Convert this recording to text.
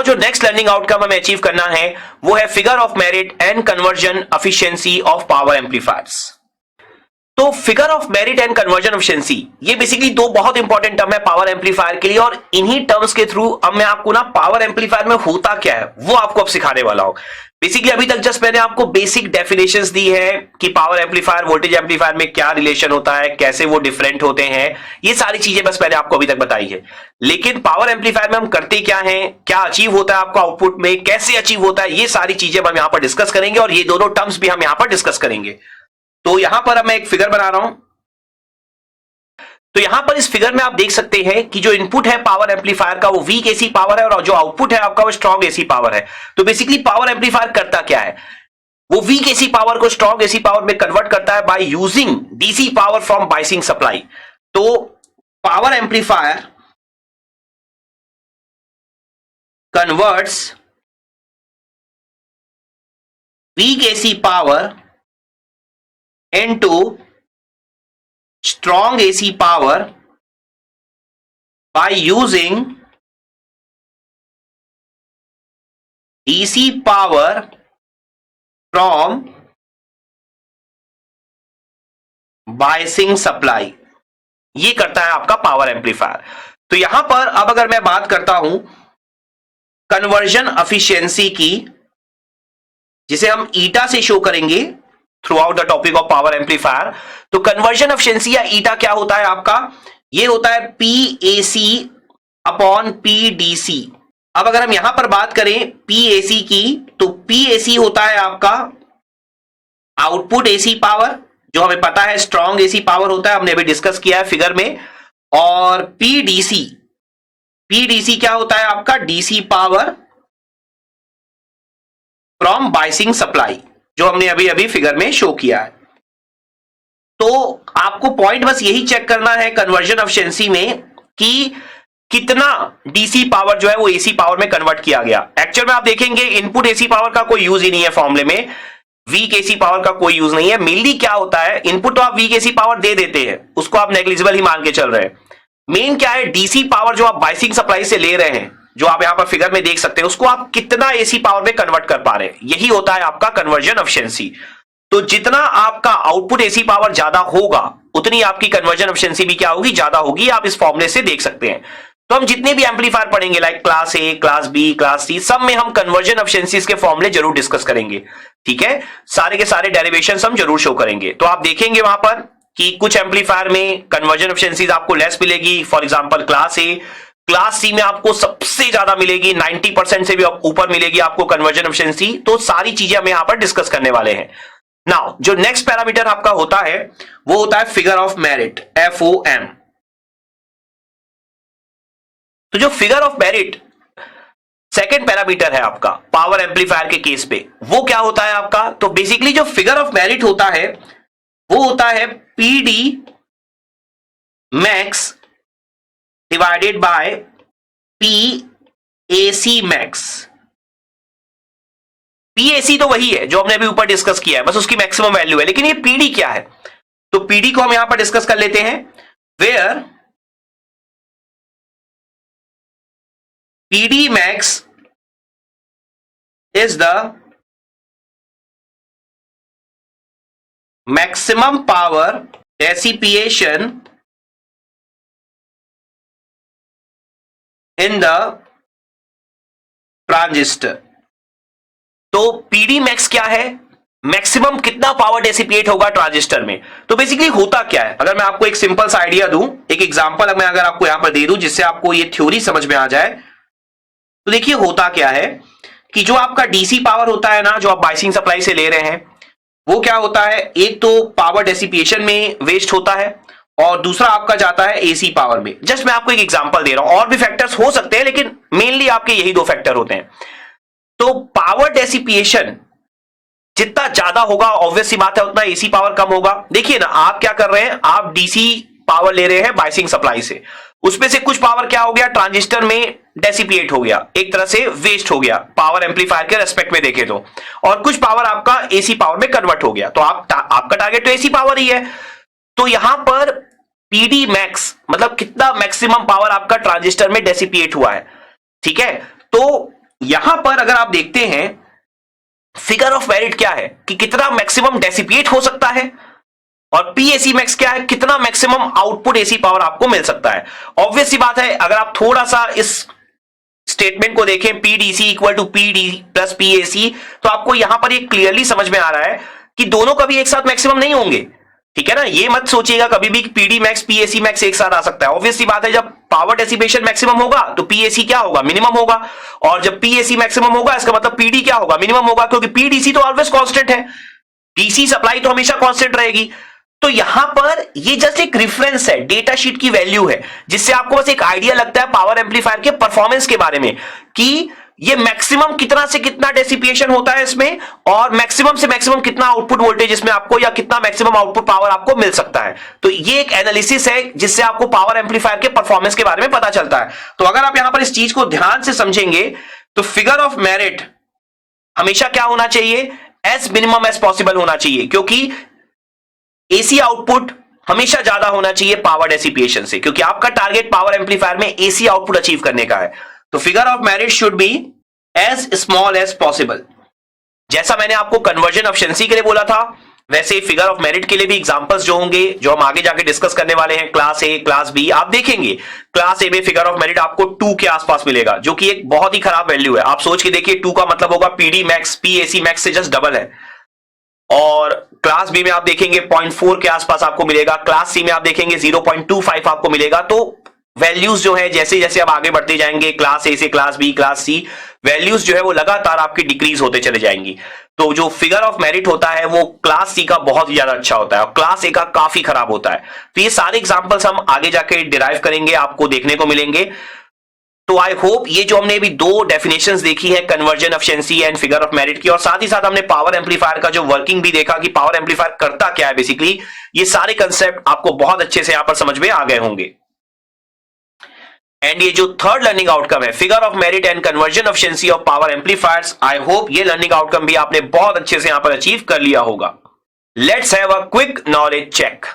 जो next learning outcome हमें achieve करना है वो है figure of merit and conversion efficiency of power amplifiers. तो figure of merit and conversion efficiency ये बेसिकली दो बहुत इंपॉर्टेंट टर्म है पावर एम्पलीफायर के लिए, और इन्हीं टर्म्स के थ्रू अब मैं आपको ना पावर एम्पलीफायर में होता क्या है वो आपको अब सिखाने वाला हूं। बेसिकली अभी तक जस्ट मैंने आपको बेसिक डेफिनेशंस दी है कि पावर एम्पलीफायर वोल्टेज एम्पलीफायर में क्या रिलेशन होता है, कैसे वो डिफरेंट होते हैं, ये सारी चीजें बस मैंने आपको अभी तक बताई है। लेकिन पावर एम्पलीफायर में हम करते क्या हैं, क्या अचीव होता है आपका आउटपुट में, कैसे अचीव होता है, ये सारी चीजें हम यहां पर डिस्कस करेंगे, और ये दोनों टर्म्स भी हम यहां पर डिस्कस करेंगे। तो यहां पर अब मैं एक फिगर बना रहा हूं। तो यहां पर इस फिगर में आप देख सकते हैं कि जो इनपुट है पावर एम्पलीफायर का वो वीक एसी पावर है, और जो आउटपुट है आपका वो स्ट्रॉन्ग एसी पावर है। तो बेसिकली पावर एम्पलीफायर करता क्या है, वो वीक एसी पावर को स्ट्रॉन्ग एसी पावर में कन्वर्ट करता है by using DC power from biasing supply. तो power amplifier converts weak AC power into strong AC power by using DC power from biasing supply। ये करता है आपका power amplifier. तो यहां पर अब अगर मैं बात करता हूं कन्वर्जन एफिशिएंसी की, जिसे हम ईटा से शो करेंगे through out the topic of power amplifier, तो कन्वर्जन एफिशिएंसी या ईटा क्या होता है आपका, ये होता है PAC अपॉन PDC। अब अगर हम यहां पर बात करें PAC की, तो PAC होता है आपका आउटपुट एसी पावर, जो हमें पता है स्ट्रॉन्ग एसी पावर होता है, हमने अभी डिस्कस किया है फिगर में। और PDC क्या होता है आपका DC power from biasing supply, जो हमने अभी अभी फिगर में शो किया है। तो आपको पॉइंट बस यही चेक करना है कन्वर्जन एफिशिएंसी में कि कितना डीसी पावर जो है वो एसी पावर में कन्वर्ट किया गया। एक्चुअल में आप देखेंगे इनपुट एसी पावर का कोई यूज ही नहीं है फॉर्मूले में, वीक एसी पावर का कोई यूज नहीं है। मेनली क्या होता है, इनपुट तो आप वीक एसी पावर दे देते हैं, उसको आप नेग्लिजिबल ही मान के चल रहे हैं। मेन क्या है, डीसी पावर जो आप बायसिंग सप्लाई से ले रहे हैं, जो आप यहां पर फिगर में देख सकते हैं, उसको आप कितना एसी पावर में कन्वर्ट कर पा रहे हैं, यही होता है आपका कन्वर्जन एफिशिएंसी। तो जितना आपका आउटपुट एसी पावर ज्यादा होगा उतनी आपकी कन्वर्जन एफिशिएंसी भी क्या होगी, ज्यादा होगी। आप इस फॉर्मूले से देख सकते हैं। तो हम जितने भी एम्पलीफायर पढ़ेंगे like class A, class B, class C, सब में हम कन्वर्जन एफिशिएंसीज के फॉर्मूले जरूर डिस्कस करेंगे। ठीक है, सारे के सारे डेरिवेशंस हम जरूर शो करेंगे। तो आप देखेंगे वहां पर कि कुछ एम्पलीफायर में कन्वर्जन एफिशिएंसीज आपको लेस मिलेगी, for example class A. Class C में आपको सबसे ज्यादा मिलेगी, 90% से भी ऊपर मिलेगी आपको कन्वर्जन एफिशिएंसी। तो सारी चीजें हम यहां पर डिस्कस करने वाले हैं। नाउ जो नेक्स्ट पैरामीटर आपका होता है वो होता है फिगर ऑफ मेरिट, FOM। तो जो figure of merit second parameter है आपका पावर एम्पलीफायर के केस पे, वो क्या होता है आपका, तो बेसिकली जो फिगर ऑफ मेरिट होता है वो होता है PD max divided by PAC max. PAC तो वही है जो हमने अभी ऊपर डिस्कस किया है, बस उसकी मैक्सिमम वैल्यू है। लेकिन ये PD क्या है, तो PD को हम यहां पर डिस्कस कर लेते हैं, where PD max is the maximum power dissipation in the transistor। तो PD max क्या है, मैक्सिमम कितना पावर डेसिपिएट होगा ट्रांजिस्टर में। तो बेसिकली होता क्या है, अगर मैं आपको एक सिंपल सा आइडिया दूं, एक एग्जांपल मैं अगर आपको यहां पर दे दूं जिससे आपको ये थ्योरी समझ में आ जाए, तो देखिए होता क्या है कि जो आपका डीसी पावर होता है ना, जो आप बायसिंग सप्लाई से ले रहे हैं, वो क्या होता है, एक तो पावर डेसिपिएशन में वेस्ट होता है और दूसरा आपका जाता है एसी पावर में। जस्ट मैं आपको एक एग्जांपल दे रहा हूं, और भी फैक्टर्स हो सकते हैं लेकिन मेनली आपके यही दो फैक्टर होते हैं। तो पावर डेसिपिएशन जितना ज्यादा होगा ऑब्वियस सी बात है उतना एसी पावर कम होगा। देखिए ना, आप क्या कर रहे हैं, आप डीसी पावर ले रहे हैं बायसिंग सप्लाई से, उसमें से कुछ पावर क्या हो गया, ट्रांजिस्टर में डेसिपिएट हो गया, एक तरह से वेस्ट हो गया पावर एम्पलीफायर के रेस्पेक्ट में देखें तो, और कुछ पावर आपका एसी पावर में कन्वर्ट हो गया। तो आपका टारगेट तो एसी पावर ही है। तो यहां पर पीडी मैक्स मतलब कितना मैक्सिमम पावर आपका ट्रांजिस्टर में डेसिपिएट हुआ है। ठीक है, तो यहां पर अगर आप देखते हैं फिगर ऑफ मेरिट क्या है कि कितना मैक्सिमम डेसिपिएट हो सकता है, और पीएसी मैक्स क्या है, कितना मैक्सिमम आउटपुट एसी पावर आपको मिल सकता है। ऑब्वियस सी बात है, अगर आप थोड़ा सा इस स्टेटमेंट को देखें PDC equal to PD plus PAC, तो आपको यहां पर ये क्लियरली समझ में आ रहा है कि दोनों कभी एक साथ मैक्सिमम नहीं होंगे। ठीक है ना, ये मत सोचिएगा कभी भी पीडी मैक्स पीएसी मैक्स एक साथ आ सकता है। ऑब्वियस सी बात है, जब पावर डेसिपेशन मैक्सिमम होगा तो पीएसी क्या होगा, मिनिमम होगा, और जब पीएसी मैक्सिमम होगा इसका मतलब पीडी क्या होगा, मिनिमम होगा, क्योंकि पीडीसी तो ऑलवेज कांस्टेंट है, डीसी सप्लाई तो हमेशा कांस्टेंट रहेगी। तो यहां पर ये जस्ट एक रेफरेंस है, डेटा शीट की वैल्यू है, जिससे आपको बस एक आइडिया लगता है पावर एम्पलीफायर के परफॉर्मेंस के बारे में कि ये मैक्सिमम कितना से कितना डेसिपिएशन होता है इसमें, और मैक्सिमम से मैक्सिमम कितना आउटपुट वोल्टेज इसमें आपको, या कितना मैक्सिमम आउटपुट पावर आपको मिल सकता है। तो ये एक एनालिसिस है जिससे आपको पावर एम्पलीफायर के परफॉर्मेंस के बारे में पता चलता है। तो अगर आप यहां पर इस चीज को ध्यान से समझेंगे तो फिगर ऑफ मेरिट हमेशा क्या होना चाहिए, एज मिनिमम एज पॉसिबल होना चाहिए, क्योंकि एसी आउटपुट हमेशा ज्यादा होना चाहिए पावर डेसिपिएशन से, क्योंकि आपका टारगेट पावर एम्पलीफायर में एसी आउटपुट अचीव करने का है। तो figure of merit should be as small as possible. जैसा मैंने आपको कन्वर्जन एफिशिएंसी के लिए बोला था, वैसे फिगर ऑफ मेरिट के लिए भी एग्जांपल्स जो होंगे, जो हम आगे जाके डिस्कस करने वाले हैं, क्लास ए क्लास बी, आप देखेंगे क्लास ए में फिगर ऑफ मेरिट आपको 2 के आसपास मिलेगा, जो कि एक बहुत ही खराब वैल्यू है। आप सोच के देखिए 2 का मतलब होगा पीडी मैक्स पीएसी मैक्स से जस्ट डबल है। और क्लास बी में आप देखेंगे 0.4 के आसपास आपको मिलेगा, क्लास सी में आप देखेंगे 0.25 आपको मिलेगा। तो वैल्यूज जो है जैसे जैसे आप आगे बढ़ते जाएंगे क्लास ए से class B class C, values जो है वो लगातार आपकी डिक्रीज होते चले जाएंगी। तो जो फिगर ऑफ मेरिट होता है वो क्लास सी का बहुत ज्यादा अच्छा होता है और क्लास ए का काफी खराब होता है। तो ये सारे एग्जांपल्स हम आगे जाके डिराइव करेंगे, आपको देखने को मिलेंगे। तो आई होप ये जो हमने अभी 2 डेफिनेशंस देखी है, conversion efficiency and figure of merit की, और साथ ही साथ हमने पावर एम्पलीफायर का जो वर्किंग भी देखा कि पावर एम्पलीफायर करता क्या है बेसिकली, ये सारे कंसेप्ट आपको बहुत अच्छे से यहां पर समझ में आ गए होंगे। एंड ये जो थर्ड लर्निंग आउटकम है, figure of merit and conversion efficiency of power amplifiers, I hope ये लर्निंग आउटकम भी आपने बहुत अच्छे से यहां पर अचीव कर लिया होगा। Let's have a quick knowledge check.